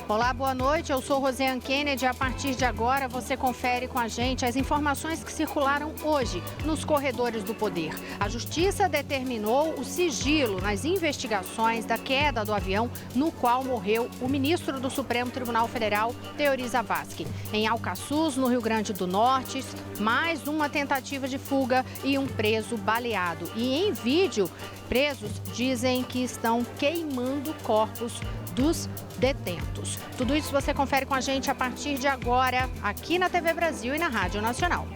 Olá, boa noite. Eu sou Rosiane Kennedy. A partir de agora, você confere com a gente as informações que circularam hoje nos corredores do poder. A Justiça determinou o sigilo nas investigações da queda do avião no qual morreu o ministro do Supremo Tribunal Federal, Teori Zavascki. Em Alcaçuz, no Rio Grande do Norte, mais uma tentativa de fuga e um preso baleado. E em vídeo, presos dizem que estão queimando corpos dos detentos. Tudo isso você confere com a gente a partir de agora, aqui na TV Brasil e na Rádio Nacional.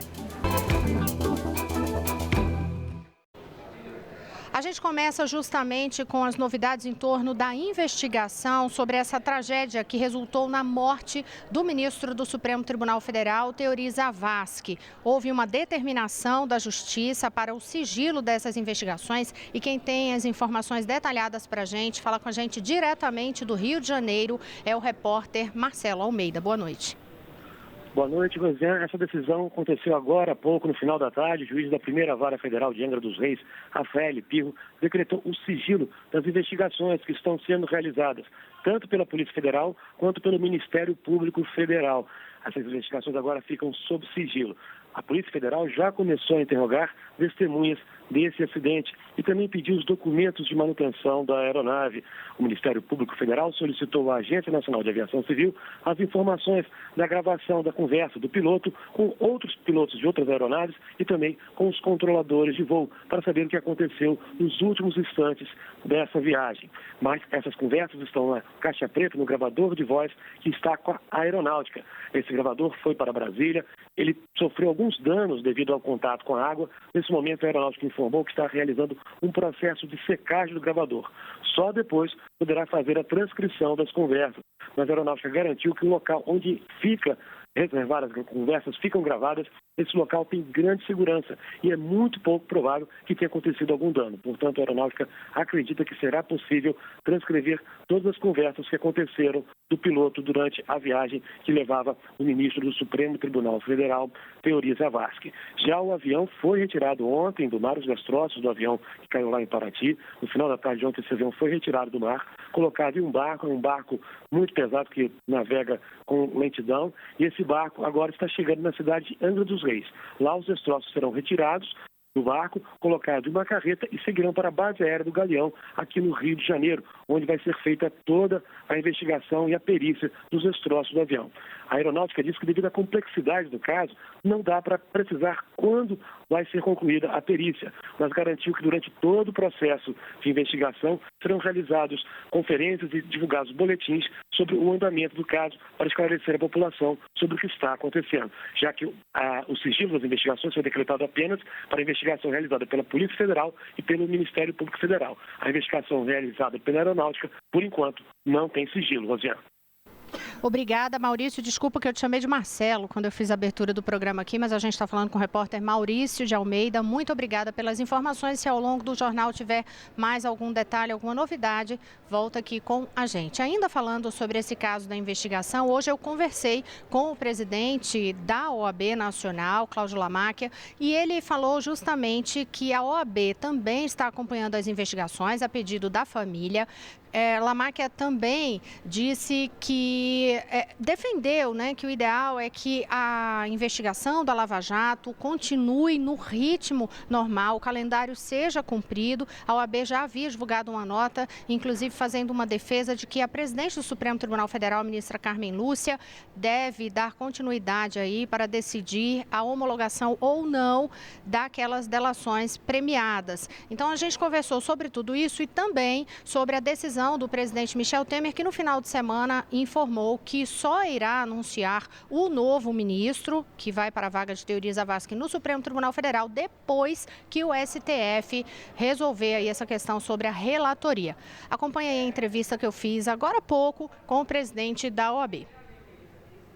A gente começa justamente com as novidades em torno da investigação sobre essa tragédia que resultou na morte do ministro do Supremo Tribunal Federal, Teori Zavascki. Houve uma determinação da Justiça para o sigilo dessas investigações e quem tem as informações detalhadas para a gente, fala com a gente diretamente do Rio de Janeiro, é o repórter Marcelo Almeida. Boa noite. Boa noite, Rosiane. Essa decisão aconteceu agora há pouco, no final da tarde. O juiz da Primeira Vara Federal de Angra dos Reis, Rafael Pirro, decretou o sigilo das investigações que estão sendo realizadas, tanto pela Polícia Federal quanto pelo Ministério Público Federal. Essas investigações agora ficam sob sigilo. A Polícia Federal já começou a interrogar testemunhas desse acidente e também pediu os documentos de manutenção da aeronave. O Ministério Público Federal solicitou à Agência Nacional de Aviação Civil as informações da gravação da conversa do piloto com outros pilotos de outras aeronaves e também com os controladores de voo para saber o que aconteceu nos últimos instantes dessa viagem. Mas essas conversas estão na caixa preta, no gravador de voz que está com a aeronáutica. Esse gravador foi para Brasília, ele sofreu alguns danos devido ao contato com a água. Nesse momento, a aeronáutica informou que está realizando um processo de secagem do gravador. Só depois poderá fazer a transcrição das conversas. Mas a aeronáutica garantiu que o local onde fica reservadas as conversas ficam gravadas, esse local tem grande segurança e é muito pouco provável que tenha acontecido algum dano. Portanto, a aeronáutica acredita que será possível transcrever todas as conversas que aconteceram do piloto durante a viagem que levava o ministro do Supremo Tribunal Federal, Teori Zavascki. Já o avião foi retirado ontem do mar, os destroços do avião que caiu lá em Paraty. No final da tarde de ontem, esse avião foi retirado do mar, colocado em um barco muito pesado que navega com lentidão, e esse barco agora está chegando na cidade de Angra dos Reis. Lá os destroços serão retirados do barco, colocados em uma carreta e seguirão para a base aérea do Galeão, aqui no Rio de Janeiro, onde vai ser feita toda a investigação e a perícia dos destroços do avião. A aeronáutica diz que, devido à complexidade do caso, não dá para precisar quando vai ser concluída a perícia, mas garantiu que durante todo o processo de investigação serão realizados conferências e divulgados boletins sobre o andamento do caso para esclarecer a população sobre o que está acontecendo, já que o sigilo das investigações foi decretado apenas para a investigação realizada pela Polícia Federal e pelo Ministério Público Federal. A investigação realizada pela aeronáutica, por enquanto, não tem sigilo, Rosiane. Obrigada, Maurício. Desculpa que eu te chamei de Marcelo quando eu fiz a abertura do programa aqui, mas a gente está falando com o repórter Maurício de Almeida. Muito obrigada pelas informações. Se ao longo do jornal tiver mais algum detalhe, alguma novidade, volta aqui com a gente. Ainda falando sobre esse caso da investigação, hoje eu conversei com o presidente da OAB Nacional, Cláudio Lamáquia, e ele falou justamente que a OAB também está acompanhando as investigações a pedido da família. Lamáquia também disse que defendeu, que o ideal é que a investigação da Lava Jato continue no ritmo normal, o calendário seja cumprido. A OAB já havia divulgado uma nota, inclusive fazendo uma defesa de que a presidente do Supremo Tribunal Federal, a ministra Carmen Lúcia, deve dar continuidade aí para decidir a homologação ou não daquelas delações premiadas. Então a gente conversou sobre tudo isso e também sobre a decisão do presidente Michel Temer, que no final de semana informou que só irá anunciar o novo ministro, que vai para a vaga de Teori Zavascki no Supremo Tribunal Federal, depois que o STF resolver aí essa questão sobre a relatoria. Acompanhe aí a entrevista que eu fiz agora há pouco com o presidente da OAB.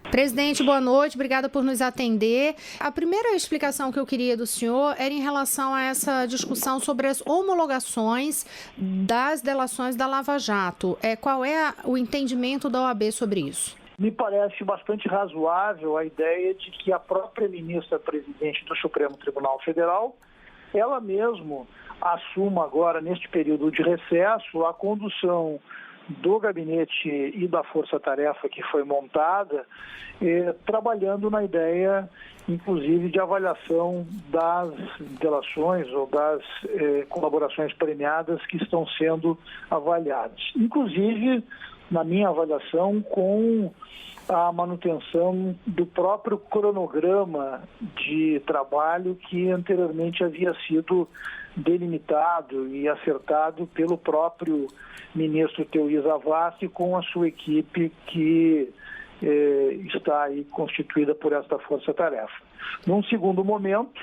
Presidente, boa noite, obrigada por nos atender. A primeira explicação que eu queria do senhor era em relação a essa discussão sobre as homologações das delações da Lava Jato. Qual é o entendimento da OAB sobre isso? Me parece bastante razoável a ideia de que a própria ministra presidente do Supremo Tribunal Federal, ela mesma assuma agora, neste período de recesso, a condução do gabinete e da força-tarefa que foi montada, trabalhando na ideia, inclusive, de avaliação das delações ou das colaborações premiadas que estão sendo avaliadas. Inclusive, na minha avaliação, com a manutenção do próprio cronograma de trabalho que anteriormente havia sido delimitado e acertado pelo próprio ministro Teori Zavascki com a sua equipe que está aí constituída por esta força-tarefa. Num segundo momento,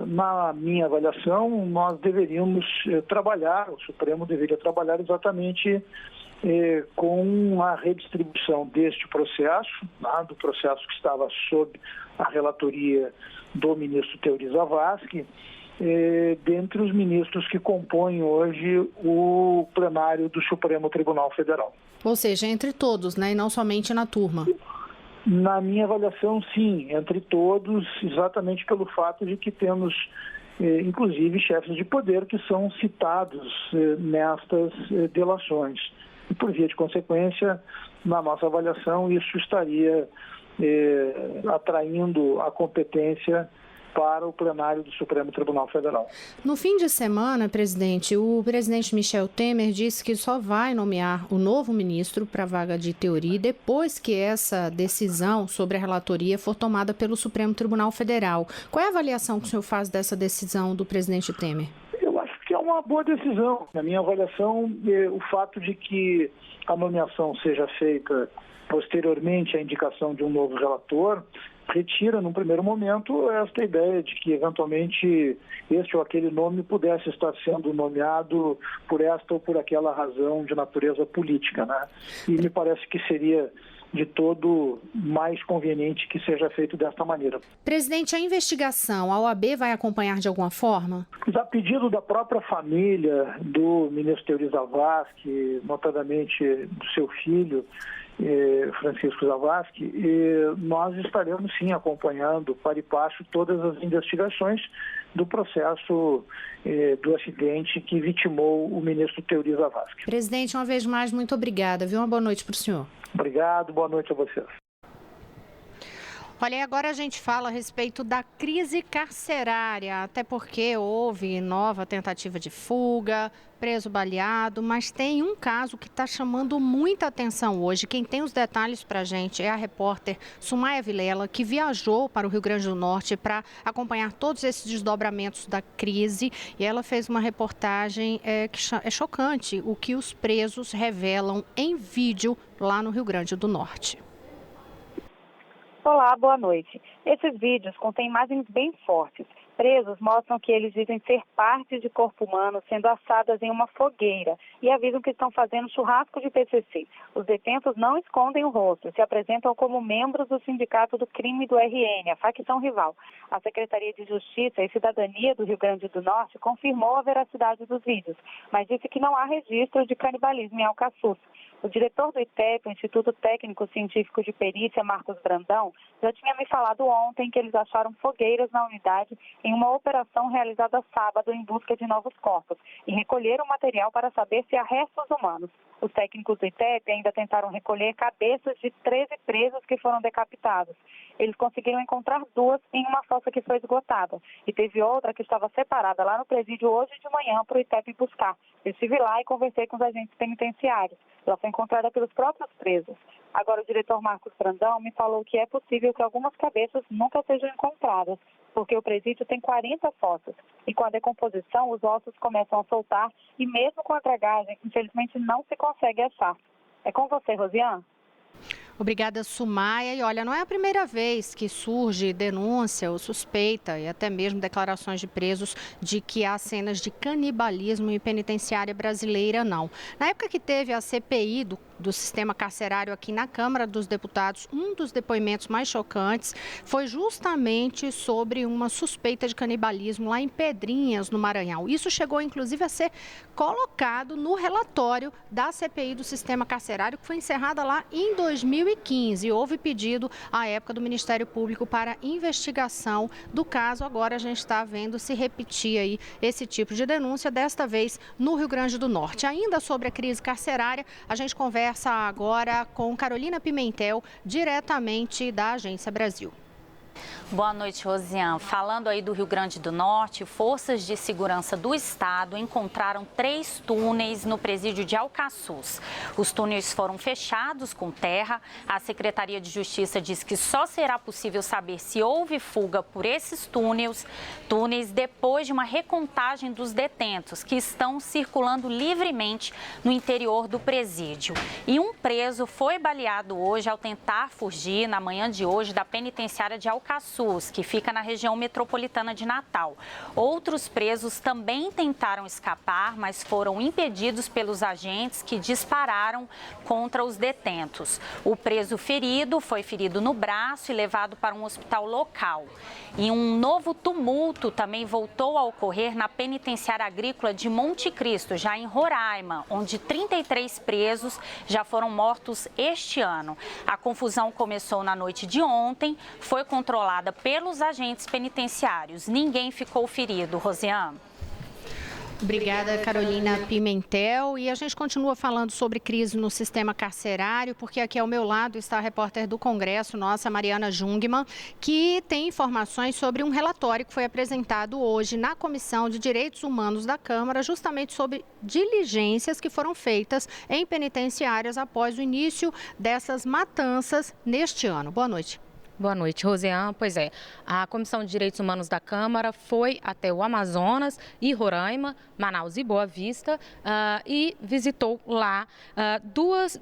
na minha avaliação, nós deveríamos trabalhar, o Supremo deveria trabalhar exatamente com a redistribuição deste processo, do processo que estava sob a relatoria do ministro Teori Zavascki, dentre os ministros que compõem hoje o plenário do Supremo Tribunal Federal. Ou seja, entre todos, né, e não somente na turma. Na minha avaliação, sim, entre todos, exatamente pelo fato de que temos, inclusive, chefes de poder que são citados nestas delações. E, por via de consequência, na nossa avaliação, isso estaria atraindo a competência para o plenário do Supremo Tribunal Federal. No fim de semana, presidente, o presidente Michel Temer disse que só vai nomear o novo ministro para a vaga de Teori depois que essa decisão sobre a relatoria for tomada pelo Supremo Tribunal Federal. Qual é a avaliação que o senhor faz dessa decisão do presidente Temer? Eu acho que é uma boa decisão. Na minha avaliação, o fato de que a nomeação seja feita posteriormente à indicação de um novo relator retira, num primeiro momento, esta ideia de que, eventualmente, este ou aquele nome pudesse estar sendo nomeado por esta ou por aquela razão de natureza política, né? E me parece que seria de todo mais conveniente que seja feito desta maneira. Presidente, a investigação, a OAB vai acompanhar de alguma forma? A pedido da própria família do ministro Teori Zavascki, notadamente do seu filho, Francisco Zavascki, nós estaremos sim acompanhando para e passo todas as investigações do processo do acidente que vitimou o ministro Teori Zavascki. Presidente, uma vez mais, muito obrigada. Uma boa noite para o senhor. Obrigado, boa noite a vocês. Olha, agora a gente fala a respeito da crise carcerária, até porque houve nova tentativa de fuga, preso baleado, mas tem um caso que está chamando muita atenção hoje. Quem tem os detalhes para a gente é a repórter Sumaia Vilela, que viajou para o Rio Grande do Norte para acompanhar todos esses desdobramentos da crise. E ela fez uma reportagem que é chocante, o que os presos revelam em vídeo lá no Rio Grande do Norte. Olá, boa noite. Esses vídeos contêm imagens bem fortes. Presos mostram que eles dizem ser partes de corpo humano sendo assadas em uma fogueira e avisam que estão fazendo churrasco de PCC. Os detentos não escondem o rosto e se apresentam como membros do Sindicato do Crime do RN, a facção rival. A Secretaria de Justiça e Cidadania do Rio Grande do Norte confirmou a veracidade dos vídeos, mas disse que não há registro de canibalismo em Alcaçuz. O diretor do ITEP, o Instituto Técnico Científico de Perícia, Marcos Brandão, já tinha me falado ontem que eles acharam fogueiras na unidade em uma operação realizada sábado em busca de novos corpos e recolheram material para saber se há restos humanos. Os técnicos do ITEP ainda tentaram recolher cabeças de 13 presos que foram decapitados. Eles conseguiram encontrar 2 em uma fossa que foi esgotada e teve outra que estava separada lá no presídio hoje de manhã para o ITEP buscar. Eu estive lá e conversei com os agentes penitenciários. Ela foi encontrada pelos próprios presos. Agora, o diretor Marcos Brandão me falou que é possível que algumas cabeças nunca sejam encontradas, porque o presídio tem 40 fossas. E com a decomposição, os ossos começam a soltar e mesmo com a dragagem, infelizmente, não se consegue achar. É com você, Rosiane. Obrigada, Sumaia. E olha, não é a primeira vez que surge denúncia ou suspeita e até mesmo declarações de presos de que há cenas de canibalismo em penitenciária brasileira, não. Na época que teve a CPI do sistema carcerário aqui na Câmara dos Deputados, um dos depoimentos mais chocantes foi justamente sobre uma suspeita de canibalismo lá em Pedrinhas, no Maranhão. Isso chegou, inclusive, a ser colocado no relatório da CPI do sistema carcerário, que foi encerrada lá em 2015. Houve pedido, à época, do Ministério Público para investigação do caso. Agora a gente está vendo se repetir aí esse tipo de denúncia, desta vez no Rio Grande do Norte. Ainda sobre a crise carcerária, a gente conversa agora com Carolina Pimentel, diretamente da Agência Brasil. Boa noite, Rosiane. Falando aí do Rio Grande do Norte, forças de segurança do estado encontraram 3 túneis no presídio de Alcaçuz. Os túneis foram fechados com terra. A Secretaria de Justiça diz que só será possível saber se houve fuga por esses túneis depois de uma recontagem dos detentos que estão circulando livremente no interior do presídio. E um preso foi baleado hoje ao tentar fugir na manhã de hoje da penitenciária de Alcaçuz, que fica na região metropolitana de Natal. Outros presos também tentaram escapar, mas foram impedidos pelos agentes que dispararam contra os detentos. O preso ferido foi ferido no braço e levado para um hospital local. E um novo tumulto também voltou a ocorrer na penitenciária agrícola de Monte Cristo, já em Roraima, onde 33 presos já foram mortos este ano. A confusão começou na noite de ontem, foi controlada pelos agentes penitenciários. Ninguém ficou ferido. Rosiane. Obrigada, Carolina Pimentel. E a gente continua falando sobre crise no sistema carcerário, porque aqui ao meu lado está a repórter do Congresso, nossa Mariana Jungmann, que tem informações sobre um relatório que foi apresentado hoje na Comissão de Direitos Humanos da Câmara, justamente sobre diligências que foram feitas em penitenciárias após o início dessas matanças neste ano. Boa noite. Boa noite, Rosiane. Pois é, a Comissão de Direitos Humanos da Câmara foi até o Amazonas e Roraima, Manaus e Boa Vista e visitou lá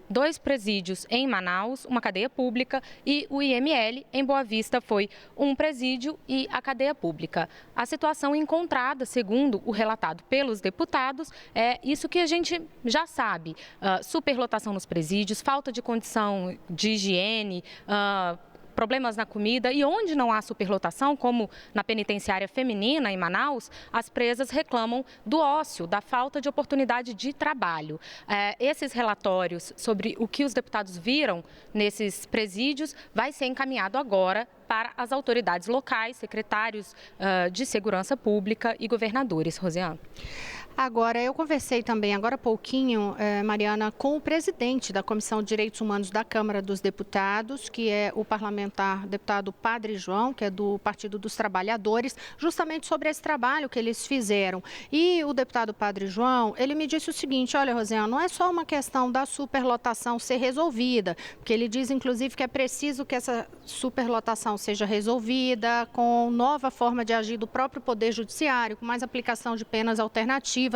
dois presídios em Manaus, uma cadeia pública, e o IML em Boa Vista foi um presídio e a cadeia pública. A situação encontrada, segundo o relatado pelos deputados, é isso que a gente já sabe: superlotação nos presídios, falta de condição de higiene, problemas na comida, e onde não há superlotação, como na penitenciária feminina em Manaus, as presas reclamam do ócio, da falta de oportunidade de trabalho. Esses relatórios sobre o que os deputados viram nesses presídios vai ser encaminhado agora para as autoridades locais, secretários de segurança pública e governadores. Rosiane. Agora, eu conversei também, agora há pouquinho, Mariana, com o presidente da Comissão de Direitos Humanos da Câmara dos Deputados, que é o parlamentar deputado Padre João, que é do Partido dos Trabalhadores, justamente sobre esse trabalho que eles fizeram. E o deputado Padre João, ele me disse o seguinte: olha, Rosiane, não é só uma questão da superlotação ser resolvida, porque ele diz, inclusive, que é preciso que essa superlotação seja resolvida com nova forma de agir do próprio Poder Judiciário, com mais aplicação de penas alternativas.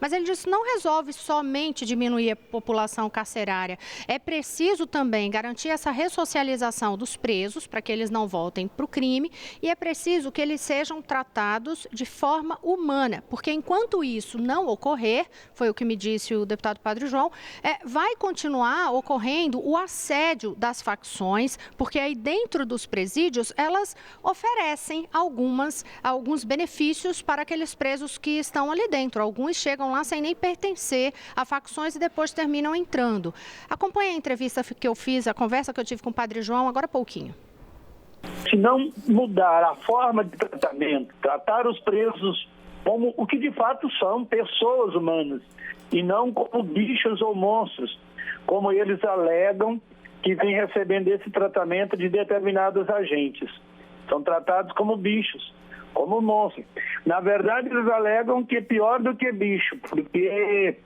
Mas ele disse que não resolve somente diminuir a população carcerária. É preciso também garantir essa ressocialização dos presos para que eles não voltem para o crime, e é preciso que eles sejam tratados de forma humana, porque enquanto isso não ocorrer, foi o que me disse o deputado Padre João, vai continuar ocorrendo o assédio das facções, porque aí dentro dos presídios elas oferecem alguns benefícios para aqueles presos que estão ali dentro. Alguns chegam lá sem nem pertencer a facções e depois terminam entrando. Acompanhe a entrevista que eu fiz, a conversa que eu tive com o Padre João, agora há pouquinho. Se não mudar a forma de tratamento, tratar os presos como o que de fato são, pessoas humanas, e não como bichos ou monstros, como eles alegam que vem recebendo esse tratamento de determinados agentes. São tratados como bichos, como monstros. Na verdade, eles alegam que é pior do que bicho, porque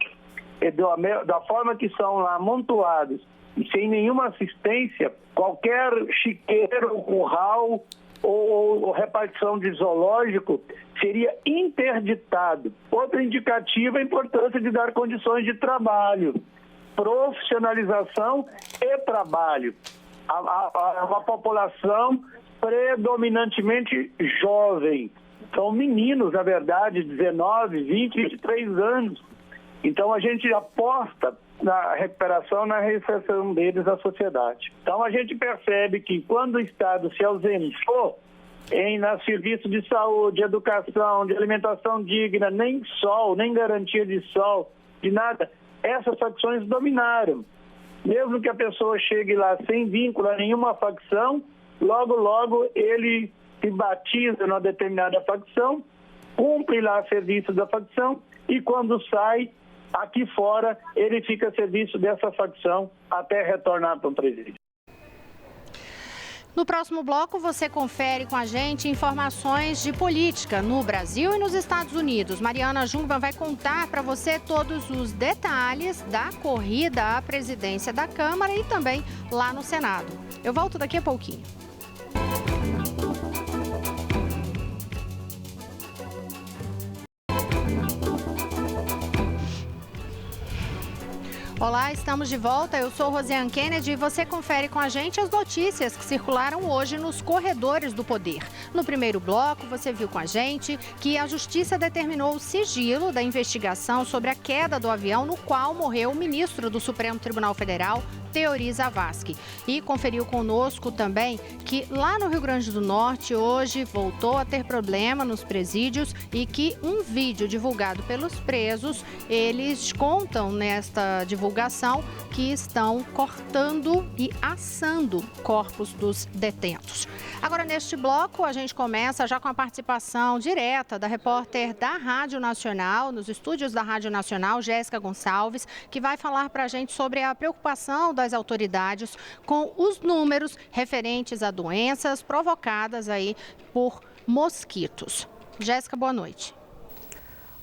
da forma que são lá amontoados e sem nenhuma assistência, qualquer chiqueiro, curral ou repartição de zoológico seria interditado. Outra indicativa é a importância de dar condições de trabalho, profissionalização e trabalho. Uma população predominantemente jovem. São meninos, na verdade, 19, 20, 23 anos. Então, a gente aposta na recuperação, na reinserção deles à sociedade. Então, a gente percebe que quando o Estado se ausentou em serviço de saúde, educação, de alimentação digna, nem sol, nem garantia de sol, de nada, essas facções dominaram. Mesmo que a pessoa chegue lá sem vínculo a nenhuma facção, logo ele se batiza numa determinada facção, cumpre lá a serviço da facção e quando sai, aqui fora, ele fica a serviço dessa facção até retornar para o presídio. No próximo bloco, você confere com a gente informações de política no Brasil e nos Estados Unidos. Mariana Jungmann vai contar para você todos os detalhes da corrida à presidência da Câmara e também lá no Senado. Eu volto daqui a pouquinho. Olá, estamos de volta. Eu sou Rosiane Kennedy e você confere com a gente as notícias que circularam hoje nos corredores do poder. No primeiro bloco, você viu com a gente que a Justiça determinou o sigilo da investigação sobre a queda do avião no qual morreu o ministro do Supremo Tribunal Federal, Teori Zavascki. E conferiu conosco também que lá no Rio Grande do Norte hoje voltou a ter problema nos presídios e que um vídeo divulgado pelos presos, eles contam nesta divulgação que estão cortando e assando corpos dos detentos. Agora, neste bloco, a gente começa já com a participação direta da repórter da Rádio Nacional, nos estúdios da Rádio Nacional, Jéssica Gonçalves, que vai falar para a gente sobre a preocupação das autoridades com os números referentes a doenças provocadas aí por mosquitos. Jéssica, boa noite.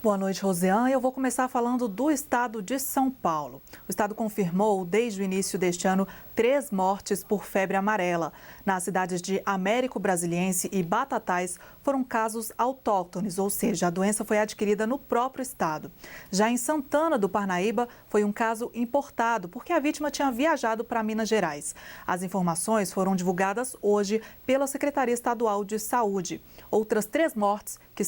Boa noite, Rosiane. Eu vou começar falando do estado de São Paulo. O estado confirmou, desde o início deste ano, 3 mortes por febre amarela. Nas cidades de Américo Brasiliense e Batatais foram casos autóctones, ou seja, a doença foi adquirida no próprio estado. Já em Santana do Parnaíba, foi um caso importado, porque a vítima tinha viajado para Minas Gerais. As informações foram divulgadas hoje pela Secretaria Estadual de Saúde. Outras 3 mortes que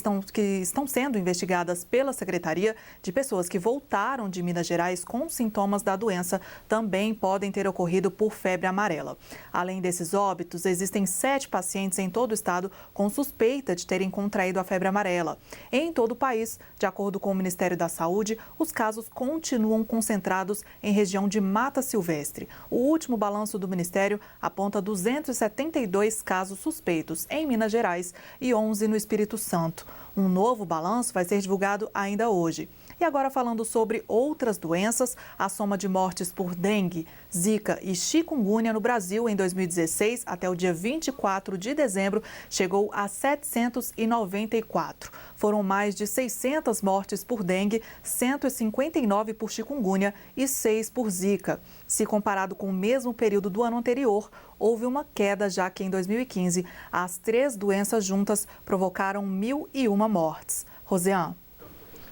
estão sendo investigadas pela Secretaria de pessoas que voltaram de Minas Gerais com sintomas da doença também podem ter ocorrido por febre amarela. Além desses óbitos, existem 7 pacientes em todo o estado com suspeita de terem contraído a febre amarela. Em todo o país, de acordo com o Ministério da Saúde, os casos continuam concentrados em região de Mata Silvestre. O último balanço do Ministério aponta 272 casos suspeitos em Minas Gerais e 11 no Espírito Santo. Um novo balanço vai ser divulgado ainda hoje. E agora falando sobre outras doenças, a soma de mortes por dengue, zika e chikungunya no Brasil em 2016 até o dia 24 de dezembro chegou a 794. Foram mais de 600 mortes por dengue, 159 por chikungunya e 6 por zika. Se comparado com o mesmo período do ano anterior, houve uma queda, já que em 2015 as 3 doenças juntas provocaram 1.001 mortes. Rosiane.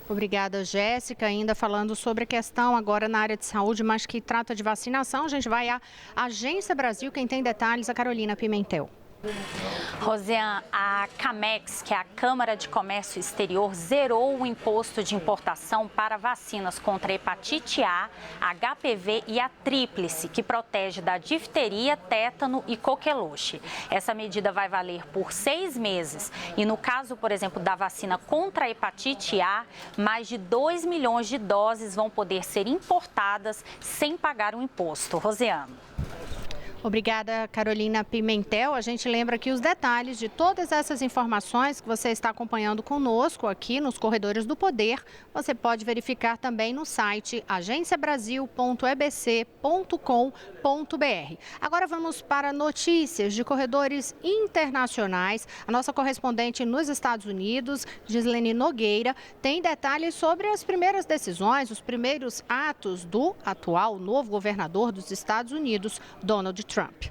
Obrigada, Jéssica. Ainda falando sobre a questão agora na área de saúde, mas que trata de vacinação, a gente vai à Agência Brasil. Quem tem detalhes, a Carolina Pimentel. Rosiane, a Camex, que é a Câmara de Comércio Exterior, zerou o imposto de importação para vacinas contra a hepatite A, HPV e a tríplice, que protege da difteria, tétano e coqueluche. Essa medida vai valer por 6 meses e, no caso, por exemplo, da vacina contra a hepatite A, mais de 2 milhões de doses vão poder ser importadas sem pagar o imposto. Rosiane. Obrigada, Carolina Pimentel. A gente lembra aqui os detalhes de todas essas informações que você está acompanhando conosco aqui nos Corredores do Poder. Você pode verificar também no site agenciabrasil.ebc.com.br. Agora vamos para notícias de corredores internacionais. A nossa correspondente nos Estados Unidos, Gislene Nogueira, tem detalhes sobre as primeiras decisões, os primeiros atos do atual novo governador dos Estados Unidos, Donald Trump.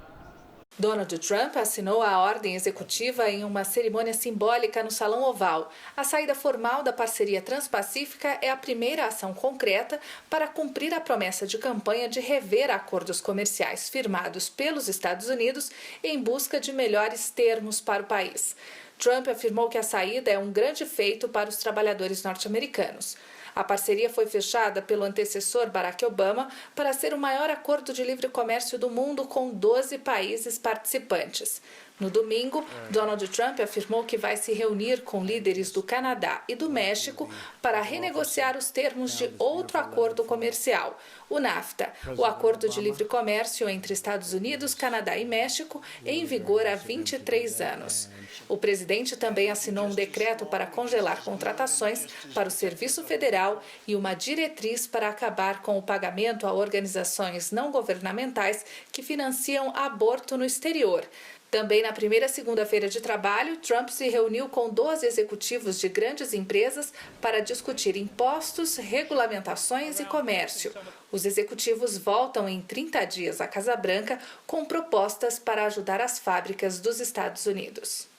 Donald Trump assinou a ordem executiva em uma cerimônia simbólica no Salão Oval. A saída formal da parceria transpacífica é a primeira ação concreta para cumprir a promessa de campanha de rever acordos comerciais firmados pelos Estados Unidos em busca de melhores termos para o país. Trump afirmou que a saída é um grande feito para os trabalhadores norte-americanos. A parceria foi fechada pelo antecessor Barack Obama para ser o maior acordo de livre comércio do mundo com 12 países participantes. No domingo, Donald Trump afirmou que vai se reunir com líderes do Canadá e do México para renegociar os termos de outro acordo comercial, o NAFTA, o acordo de livre comércio entre Estados Unidos, Canadá e México, em vigor há 23 anos. O presidente também assinou um decreto para congelar contratações para o Serviço Federal e uma diretriz para acabar com o pagamento a organizações não governamentais que financiam aborto no exterior. Também na primeira segunda-feira de trabalho, Trump se reuniu com 12 executivos de grandes empresas para discutir impostos, regulamentações e comércio. Os executivos voltam em 30 dias à Casa Branca com propostas para ajudar as fábricas dos Estados Unidos.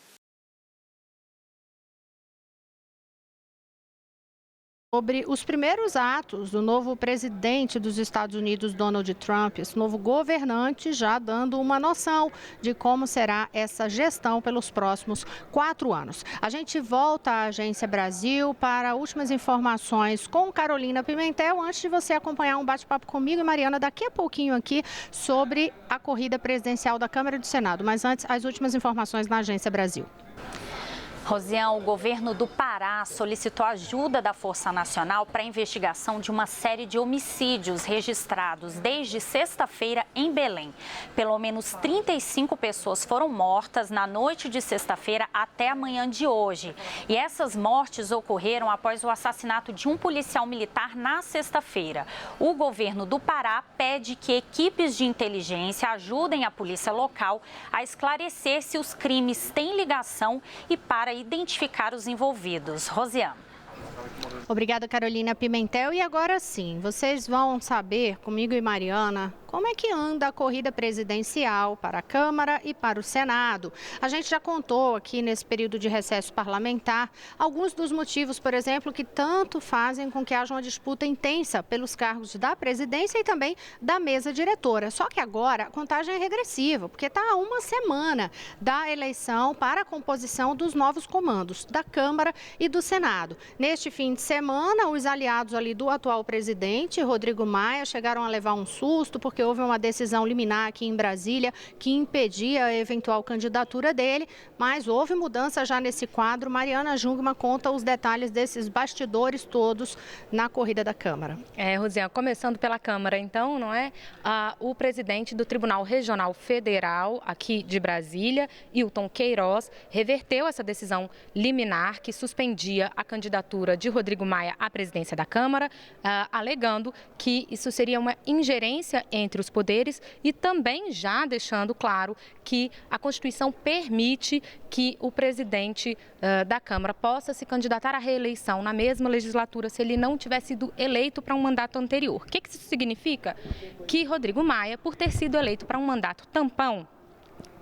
Sobre os primeiros atos do novo presidente dos Estados Unidos, Donald Trump, esse novo governante já dando uma noção de como será essa gestão pelos próximos 4 anos. A gente volta à Agência Brasil para últimas informações com Carolina Pimentel, antes de você acompanhar um bate-papo comigo e Mariana daqui a pouquinho aqui sobre a corrida presidencial da Câmara e do Senado. Mas antes, as últimas informações na Agência Brasil. Rosiane, o governo do Pará solicitou ajuda da Força Nacional para a investigação de uma série de homicídios registrados desde sexta-feira em Belém. Pelo menos 35 pessoas foram mortas na noite de sexta-feira até a manhã de hoje. E essas mortes ocorreram após o assassinato de um policial militar na sexta-feira. O governo do Pará pede que equipes de inteligência ajudem a polícia local a esclarecer se os crimes têm ligação e para identificar os envolvidos. Rosiane. Obrigada, Carolina Pimentel. E agora sim, vocês vão saber, comigo e Mariana, como é que anda a corrida presidencial para a Câmara e para o Senado. A gente já contou aqui nesse período de recesso parlamentar alguns dos motivos, por exemplo, que tanto fazem com que haja uma disputa intensa pelos cargos da presidência e também da mesa diretora. Só que agora a contagem é regressiva, porque está a uma semana da eleição para a composição dos novos comandos da Câmara e do Senado. Neste fim de semana, os aliados ali do atual presidente, Rodrigo Maia, chegaram a levar um susto, porque houve uma decisão liminar aqui em Brasília que impedia a eventual candidatura dele, mas houve mudança já nesse quadro. Mariana Jungmann conta os detalhes desses bastidores todos na corrida da Câmara. Rosiane, começando pela Câmara, então, não é? O presidente do Tribunal Regional Federal aqui de Brasília, Hilton Queiroz, reverteu essa decisão liminar que suspendia a candidatura de Rodrigo Maia à presidência da Câmara, alegando que isso seria uma ingerência entre os poderes e também já deixando claro que a Constituição permite que o presidente da Câmara possa se candidatar à reeleição na mesma legislatura se ele não tiver sido eleito para um mandato anterior. O que isso significa? Que Rodrigo Maia, por ter sido eleito para um mandato tampão,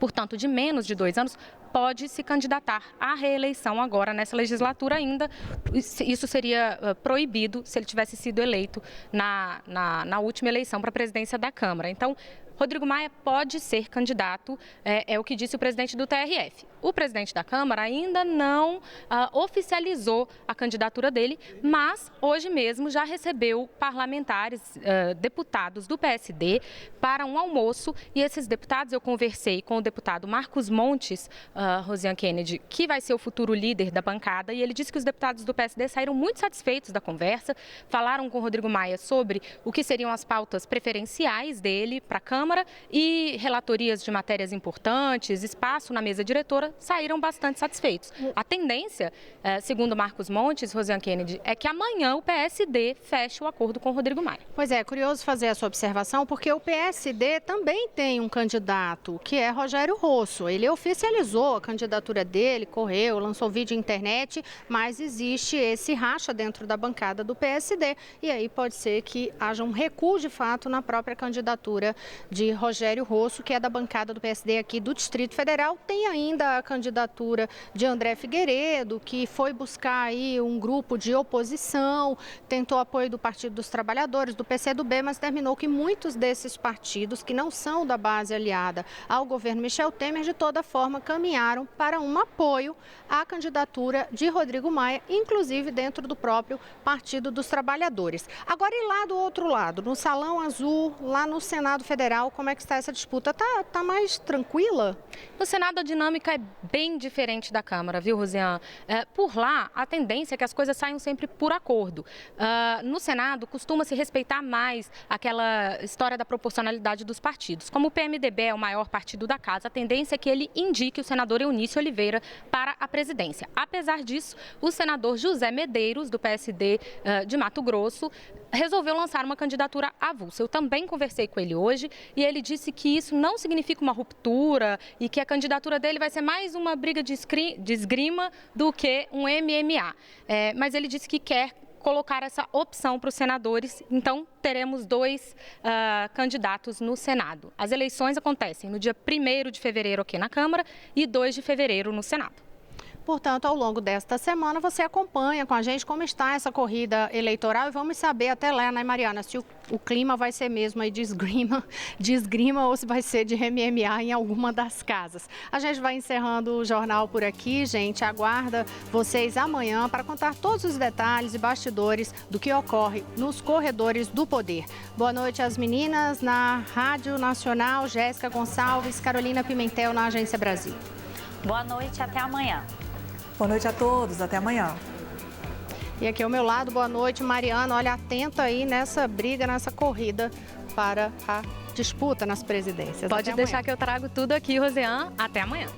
portanto de menos de 2 anos, pode se candidatar à reeleição agora nessa legislatura ainda. Isso seria proibido se ele tivesse sido eleito na última eleição para a presidência da Câmara. Então, Rodrigo Maia pode ser candidato, é o que disse o presidente do TRF. O presidente da Câmara ainda não oficializou a candidatura dele, mas hoje mesmo já recebeu parlamentares, deputados do PSD para um almoço. E esses deputados, eu conversei com o deputado Marcos Montes, Rosiane Kennedy, que vai ser o futuro líder da bancada, e ele disse que os deputados do PSD saíram muito satisfeitos da conversa, falaram com o Rodrigo Maia sobre o que seriam as pautas preferenciais dele para a Câmara e relatorias de matérias importantes, espaço na mesa diretora, saíram bastante satisfeitos. A tendência, segundo Marcos Montes, Rosiane Kennedy, é que amanhã o PSD feche o acordo com o Rodrigo Maia. Pois é, curioso fazer essa observação, porque o PSD também tem um candidato, que é Rogério Rosso. Ele oficializou a candidatura dele, correu, lançou vídeo na internet, mas existe esse racha dentro da bancada do PSD. E aí pode ser que haja um recuo de fato na própria candidatura de Rogério Rosso, que é da bancada do PSD aqui do Distrito Federal. Tem ainda a candidatura de André Figueiredo, que foi buscar aí um grupo de oposição, tentou apoio do Partido dos Trabalhadores, do PCdoB, mas terminou que muitos desses partidos, que não são da base aliada ao governo Michel Temer, de toda forma caminharam para um apoio à candidatura de Rodrigo Maia, inclusive dentro do próprio Partido dos Trabalhadores. Agora, e lá do outro lado, no Salão Azul, lá no Senado Federal, como é que está essa disputa? Tá mais tranquila? No Senado, a dinâmica é bem diferente da Câmara, viu, Rosiane? Por lá, a tendência é que as coisas saiam sempre por acordo. No Senado, costuma-se respeitar mais aquela história da proporcionalidade dos partidos. Como o PMDB é o maior partido da casa, a tendência é que ele indique o senador Eunício Oliveira para a presidência. Apesar disso, o senador José Medeiros, do PSD de Mato Grosso, resolveu lançar uma candidatura avulsa. Eu também conversei com ele hoje e ele disse que isso não significa uma ruptura e que a candidatura dele vai ser mais uma briga de esgrima do que um MMA. Mas ele disse que quer colocar essa opção para os senadores, então teremos 2 candidatos no Senado. As eleições acontecem no dia 1º de fevereiro aqui na Câmara e 2 de fevereiro no Senado. Portanto, ao longo desta semana, você acompanha com a gente como está essa corrida eleitoral e vamos saber até lá, né, Mariana, se o clima vai ser mesmo aí de esgrima ou se vai ser de MMA em alguma das casas. A gente vai encerrando o jornal por aqui, gente. Aguarda vocês amanhã para contar todos os detalhes e bastidores do que ocorre nos corredores do poder. Boa noite às meninas na Rádio Nacional, Jéssica Gonçalves, Carolina Pimentel na Agência Brasil. Boa noite, até amanhã. Boa noite a todos, até amanhã. E aqui ao meu lado, boa noite, Mariana. Olha, atenta aí nessa briga, nessa corrida para a disputa nas presidências. Pode deixar que eu trago tudo aqui, Rosiane. Até amanhã.